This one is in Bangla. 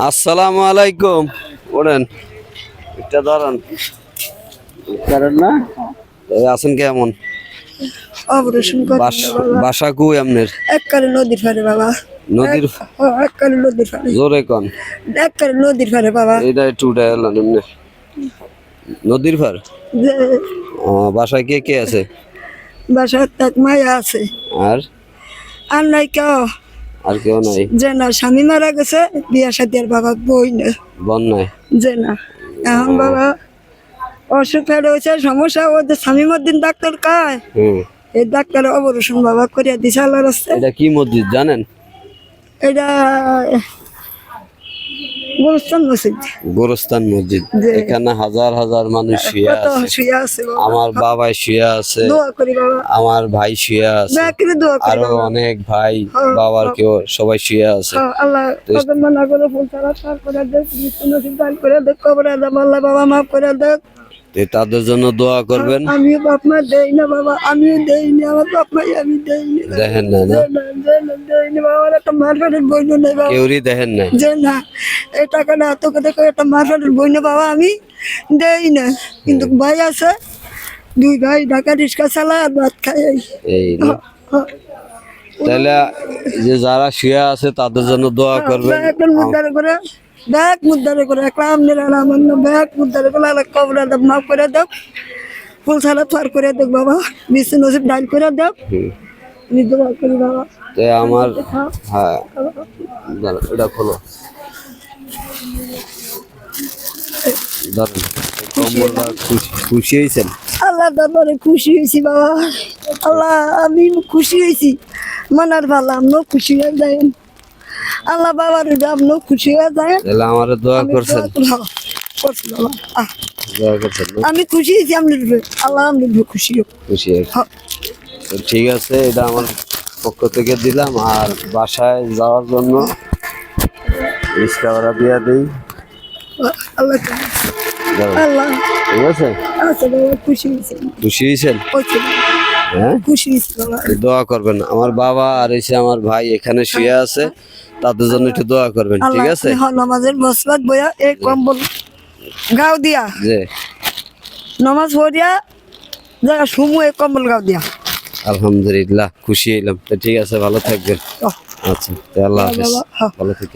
আসসালামু আলাইকুম। ওরেন এটা দাঁড়ান কারণ না আছেন কেমন? অপারেশন করতে বাবা। বাসা কই আপনার? এককালে নদীর পারে বাবা। নদীর এককালে নদীর পারে। জোরে কোন। এককালে নদীর পারে বাবা। এটা একটু ডায়ালান এমনি নদীর পার। যে বাসায় কে কে আছে? বাসায় তাক মায়া আছে। আর আর নাই কেউ। আর কেউ নাই? যে না স্বামী মারা গেছে, বিয়া শাদী আর বাবা বই না। বন নাই? যে না এখন বাবা অসুখ হয়েছে, সমস্যা ওদের স্বামী মদ্দিন ডাক্তার কায় এই ডাক্তার অপারেশন বাবা করিয়া দিছে আল্লাহর রাস্তে। এটা কি মসজিদ জানেন? এটা গোরস্থান মসজিদ। গোরস্থান মসজিদ। এখানে হাজার হাজার মানুষ শুয়ে আছে। আমার বাবা শুয়ে আছে, দোয়া করি বাবা। আমার ভাই শুয়ে আছে, আরো অনেক ভাই বাবার কেউ সবাই শুয়ে আছে। আল্লাহ না করে ফুল ছাড়া সার করে দেখ, নসিব দান করে দেখ, কবরে দাম আল্লাহ বাবা মাফ করে দেখ। তাদের জন্য দোয়া করবেন। আমিও বাপ মা দেই না বাবা, আমিও দেই না, আমার বাপ মা আমি দেই না। দেখেন না দেই না বাবা, একটা মারফাটের বই নেই বাবা। কেউরি দেখেন না যে না এই টাকা না তোকে দেখো একটা মারফাটের বই না বাবা, আমি দেই না। কিন্তু ভাই আছে, দুই ভাই ঢাকা রিক্সা চালায় আর ভাত খায়। এই তাহলে যে যারা শুয়ে আছে তাদের জন্য দোয়া করবেন। একটা মুদ্দারে করে ব্যাগ মুদ্দারে করে একলাম নিরালামান্য ব্যাগ মুদ্দারে করে কবরে দাও, মাফ করে দাও, ফুল ছাড়া ফার করে দেখ বাবা, বিশ্ব নসিব ডাইল করে দাও। আমি দোয়া করি বাবা। আমার হ্যাঁ এটা খোলো কম্বলটা খুশি হয়েছেন? আল্লাহ দরবারে খুশি হয়েছি বাবা। আল্লাহ আমি খুশি হয়েছি, মনার ভালো আপনিও খুশি হয়ে যায়। আল্লাহ বাবার আপনিও খুশি হয়ে যায়। আমার দোয়া করছেন? দোয়া করছেন? আমি খুশি হয়েছি আপনি, আল্লাহ আপনি খুশি খুশি। ঠিক আছে, এটা আমার পক্ষ থেকে দিলাম। আর বাসায় যাওয়ার জন্য রিক্সা ভাড়া দিয়ে দিই। আল্লাহ আল্লাহ ঠিক আছে। আচ্ছা বাবা, খুশি হয়েছেন? খুশি হয়েছেন? হ্যাঁ খুশি হয়েছি বাবা। দোয়া করবেন। আমার বাবা আর এসে আমার ভাই এখানে শুয়ে আছে, তাদের জন্য একটু দোয়া করবেন। ঠিক আছে। নামাজের মসবাদ বইয়া এই কম্বল গাও দিয়া যে নামাজ পড়িয়া জায়গা সুমু এই কম্বল গাও দিয়া। আলহামদুলিল্লাহ খুশি হইলাম। তো ঠিক আছে, ভালো থাকবেন। আচ্ছা, আল্লাহ হাফেজ। ভালো থাকবেন।